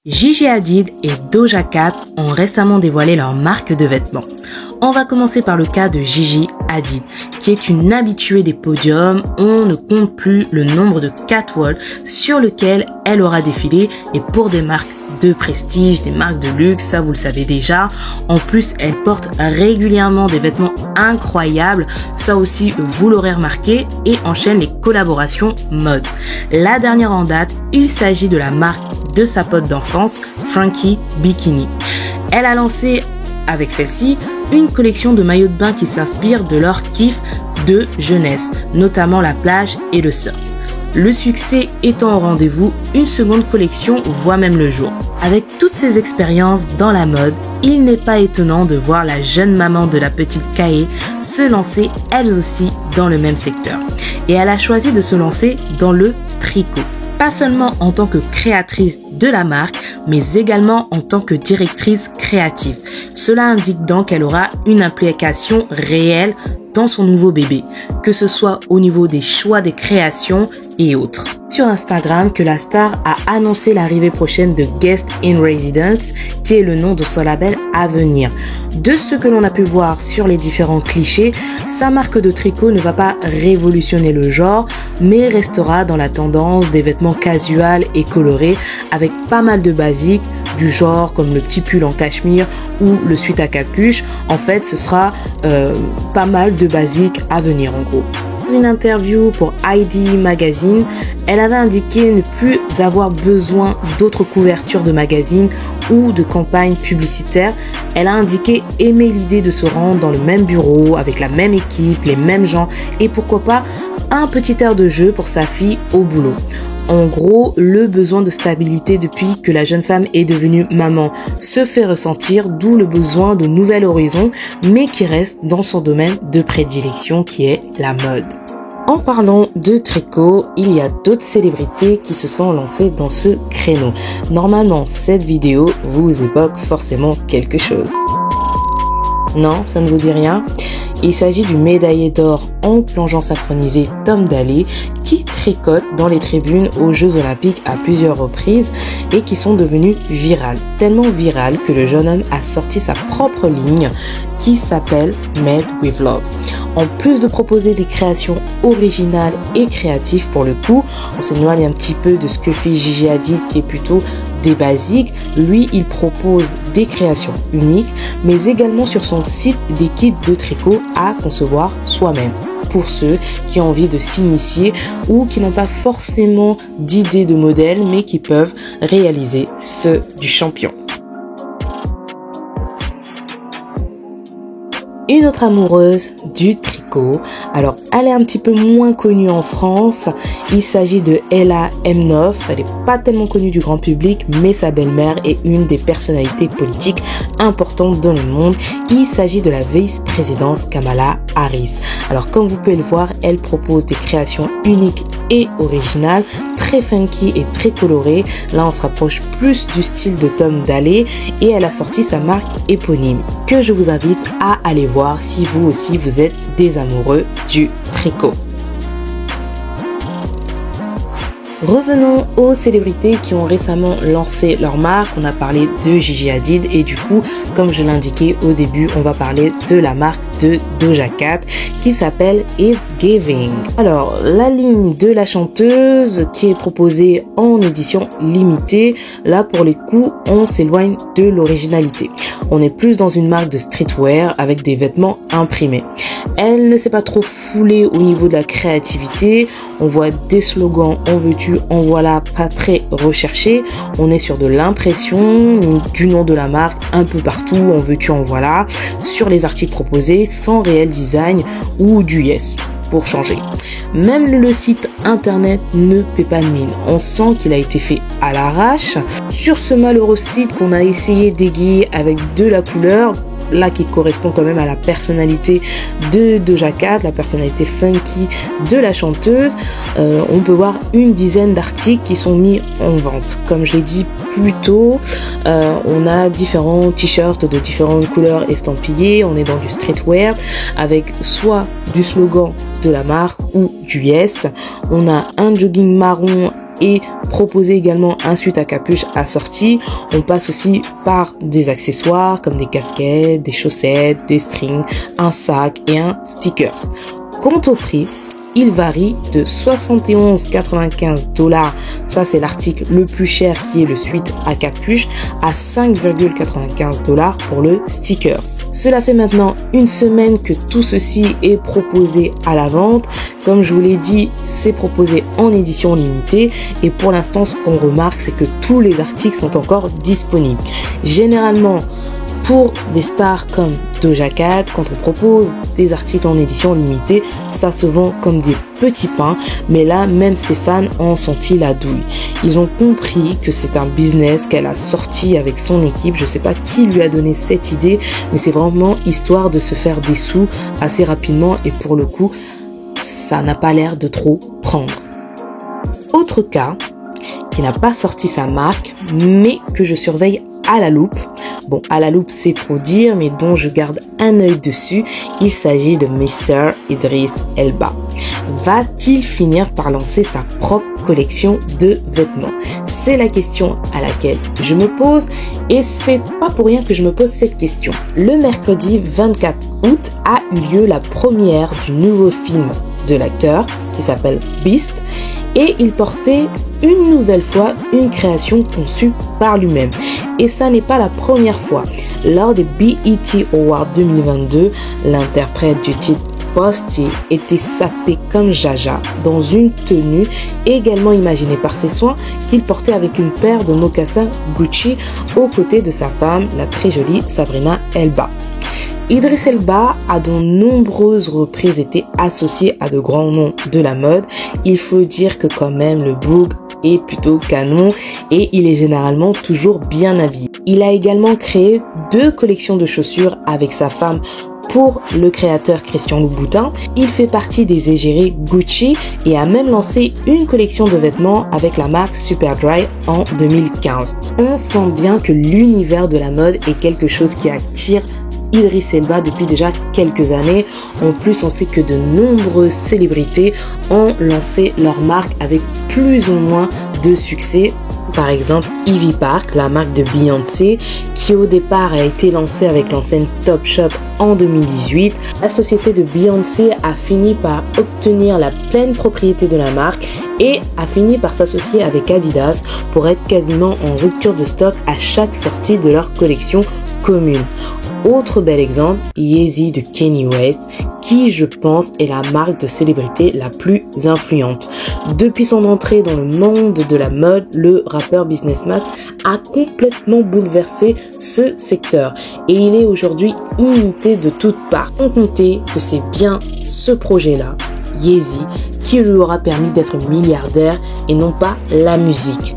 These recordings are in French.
Gigi Hadid et Doja Cat ont récemment dévoilé leur marque de vêtements. On va commencer par le cas de Gigi Hadid, qui est une habituée des podiums. On ne compte plus le nombre de catwalks sur lequel elle aura défilé et pour des marques de prestige, des marques de luxe, ça vous le savez déjà. En plus, elle porte régulièrement des vêtements incroyables, ça aussi vous l'aurez remarqué, et enchaîne les collaborations mode. La dernière en date, il s'agit de la marque de sa pote d'enfance, Frankie Bikini. Elle a lancé avec celle-ci une collection de maillots de bain qui s'inspire de leur kiff de jeunesse, notamment la plage et le surf. Le succès étant au rendez-vous, une seconde collection voit même le jour. Avec toutes ses expériences dans la mode, il n'est pas étonnant de voir la jeune maman de la petite Kae se lancer elle aussi dans le même secteur. Et elle a choisi de se lancer dans le tricot. Pas seulement en tant que créatrice de la marque, mais également en tant que directrice créative. Cela indique donc qu'elle aura une implication réelle dans son nouveau bébé, que ce soit au niveau des choix des créations et autres. Sur Instagram, que la star a annoncé l'arrivée prochaine de Guest in Residence, qui est le nom de son label à venir. De ce que l'on a pu voir sur les différents clichés, sa marque de tricot ne va pas révolutionner le genre, mais restera dans la tendance des vêtements casual et colorés, avec pas mal de basiques, du genre comme le petit pull en cachemire ou le sweat à capuche. En fait, ce sera pas mal de basiques à venir en gros. Dans une interview pour ID Magazine, elle avait indiqué ne plus avoir besoin d'autres couvertures de magazines ou de campagnes publicitaires. Elle a indiqué aimer l'idée de se rendre dans le même bureau avec la même équipe, les mêmes gens et pourquoi pas un petit air de jeu pour sa fille au boulot. En gros, le besoin de stabilité depuis que la jeune femme est devenue maman se fait ressentir, d'où le besoin de nouveaux horizons, mais qui reste dans son domaine de prédilection qui est la mode. En parlant de tricot, il y a d'autres célébrités qui se sont lancées dans ce créneau. Normalement, cette vidéo vous évoque forcément quelque chose. Non, ça ne vous dit rien ? Il s'agit du médaillé d'or en plongeon synchronisé Tom Daley qui tricote dans les tribunes aux Jeux Olympiques à plusieurs reprises et qui sont devenus virales. Tellement virales que le jeune homme a sorti sa propre ligne qui s'appelle Made with Love. En plus de proposer des créations originales et créatives pour le coup, on s'éloigne un petit peu de ce que fait Gigi Hadid qui est plutôt des basiques. Lui, il propose des créations uniques, mais également sur son site des kits de tricot à concevoir soi-même. Pour ceux qui ont envie de s'initier ou qui n'ont pas forcément d'idée de modèle, mais qui peuvent réaliser ceux du champion. Une autre amoureuse du tricot, alors elle est un petit peu moins connue en France, il s'agit de Ella Emhoff, elle n'est pas tellement connue du grand public, mais sa belle-mère est une des personnalités politiques importantes dans le monde, il s'agit de la vice-présidente Kamala Harris. Alors comme vous pouvez le voir, elle propose des créations uniques et originales, très funky et très colorées. Là on se rapproche plus du style de Tom Daley et elle a sorti sa marque éponyme que je vous invite à aller voir si vous aussi vous êtes des amoureux du tricot. Revenons aux célébrités qui ont récemment lancé leur marque. On a parlé de Gigi Hadid et du coup, comme je l'indiquais au début, on va parler de la marque de Doja Cat qui s'appelle It's Giving. Alors, la ligne de la chanteuse qui est proposée en édition limitée, là pour les coups, on s'éloigne de l'originalité. On est plus dans une marque de streetwear avec des vêtements imprimés. Elle ne s'est pas trop foulée au niveau de la créativité. On voit des slogans en veux-tu, en voilà, pas très recherchés. On est sur de l'impression du nom de la marque un peu partout, en veux-tu, en voilà, sur les articles proposés sans réel design ou du yes pour changer. Même le site internet ne paie pas de mine. On sent qu'il a été fait à l'arrache. Sur ce malheureux site qu'on a essayé d'égayer avec de la couleur, là qui correspond quand même à la personnalité de Doja Cat, la personnalité funky de la chanteuse, on peut voir une dizaine d'articles qui sont mis en vente. Comme je l'ai dit plus tôt, on a différents t-shirts de différentes couleurs estampillés, on est dans du streetwear avec soit du slogan de la marque ou du yes. On a un jogging marron est proposé également un sweat à capuche assorti. On passe aussi par des accessoires comme des casquettes, des chaussettes, des strings, un sac et un sticker. Quant au prix, il varie de 71,95 $, ça c'est l'article le plus cher qui est le sweat à capuche, à 5,95 $ pour le stickers. Cela fait maintenant une semaine que tout ceci est proposé à la vente. Comme je vous l'ai dit, c'est proposé en édition limitée et pour l'instant ce qu'on remarque c'est que tous les articles sont encore disponibles. Généralement, pour des stars comme Doja Cat, quand on propose des articles en édition limitée, ça se vend comme des petits pains, mais là, même ses fans ont senti la douille. Ils ont compris que c'est un business qu'elle a sorti avec son équipe. Je sais pas qui lui a donné cette idée, mais c'est vraiment histoire de se faire des sous assez rapidement et pour le coup, ça n'a pas l'air de trop prendre. Autre cas, qui n'a pas sorti sa marque, mais que je surveille à la loupe. Bon, à la loupe, c'est trop dire, mais dont je garde un œil dessus. Il s'agit de Mr. Idris Elba. Va-t-il finir par lancer sa propre collection de vêtements? C'est la question à laquelle je me pose et c'est pas pour rien que je me pose cette question. Le mercredi 24 août a eu lieu la première du nouveau film de l'acteur qui s'appelle Beast et il portait une nouvelle fois une création conçue par lui-même. Et ça n'est pas la première fois. Lors des BET Awards 2022, l'interprète du titre Posty était sapé comme Jaja dans une tenue également imaginée par ses soins qu'il portait avec une paire de mocassins Gucci aux côtés de sa femme, la très jolie Sabrina Elba. Idris Elba a de nombreuses reprises été associé à de grands noms de la mode. Il faut dire que quand même le boog est plutôt canon et il est généralement toujours bien habillé. Il a également créé 2 collections de chaussures avec sa femme pour le créateur Christian Louboutin. Il fait partie des égéries Gucci et a même lancé une collection de vêtements avec la marque Superdry en 2015. On sent bien que l'univers de la mode est quelque chose qui attire Idris Elba depuis déjà quelques années. En plus, on sait que de nombreuses célébrités ont lancé leur marque avec plus ou moins de succès. Par exemple, Ivy Park, la marque de Beyoncé, qui au départ a été lancée avec l'enseigne Topshop en 2018. La société de Beyoncé a fini par obtenir la pleine propriété de la marque et a fini par s'associer avec Adidas pour être quasiment en rupture de stock à chaque sortie de leur collection commune. Autre bel exemple, Yeezy de Kanye West, qui je pense est la marque de célébrité la plus influente. Depuis son entrée dans le monde de la mode, le rappeur businessman a complètement bouleversé ce secteur et il est aujourd'hui imité de toutes parts. On comptait que c'est bien ce projet-là, Yeezy, qui lui aura permis d'être milliardaire et non pas la musique.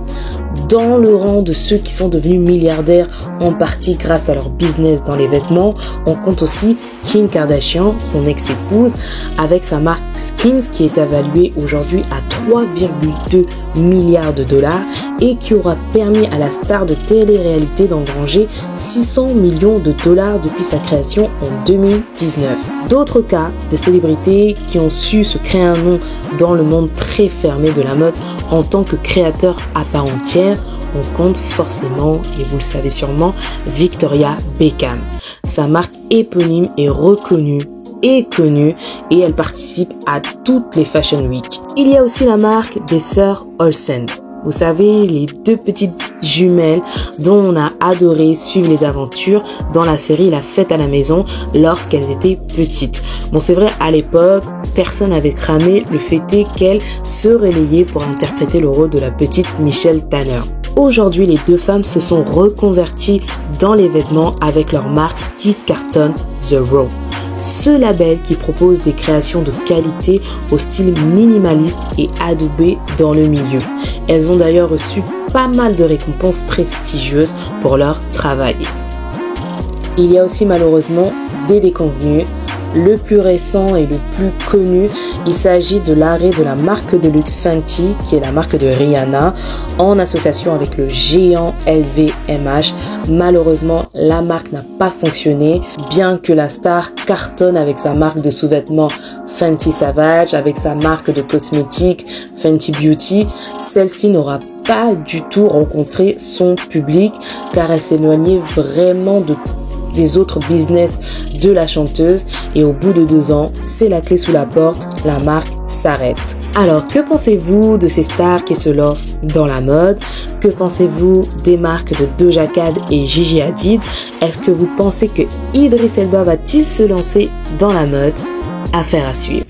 Dans le rang de ceux qui sont devenus milliardaires en partie grâce à leur business dans les vêtements, on compte aussi Kim Kardashian, son ex-épouse, avec sa marque Skims qui est évaluée aujourd'hui à 3,2 milliards de dollars et qui aura permis à la star de télé-réalité d'engranger 600 millions de dollars depuis sa création en 2019. D'autres cas de célébrités qui ont su se créer un nom dans le monde très fermé de la mode en tant que créateur à part entière, on compte forcément, et vous le savez sûrement, Victoria Beckham. Sa marque éponyme est reconnue et connue et elle participe à toutes les Fashion Week. Il y a aussi la marque des sœurs Olsen. Vous savez, les 2 petites jumelles dont on a adoré suivre les aventures dans la série La Fête à la Maison lorsqu'elles étaient petites. Bon, c'est vrai, à l'époque, personne n'avait cramé le fait est qu'elles se relayaient pour interpréter le rôle de la petite Michelle Tanner. Aujourd'hui, les 2 femmes se sont reconverties dans les vêtements avec leur marque qui cartonne The Row. Ce label qui propose des créations de qualité au style minimaliste et adoubé dans le milieu. Elles ont d'ailleurs reçu pas mal de récompenses prestigieuses pour leur travail. Il y a aussi malheureusement des déconvenues Le plus récent et le plus connu, il s'agit de l'arrêt de la marque de luxe Fenty, qui est la marque de Rihanna, en association avec le géant LVMH. Malheureusement, la marque n'a pas fonctionné, bien que la star cartonne avec sa marque de sous-vêtements Fenty Savage, avec sa marque de cosmétiques Fenty Beauty. Celle-ci n'aura pas du tout rencontré son public car elle s'éloignait vraiment des autres business de la chanteuse, et au bout de 2 ans, c'est la clé sous la porte, la marque s'arrête. Alors, que pensez-vous de ces stars qui se lancent dans la mode? Que pensez-vous des marques de Doja Cat et Gigi Hadid? Est-ce que vous pensez que Idris Elba va-t-il se lancer dans la mode? Affaire à suivre.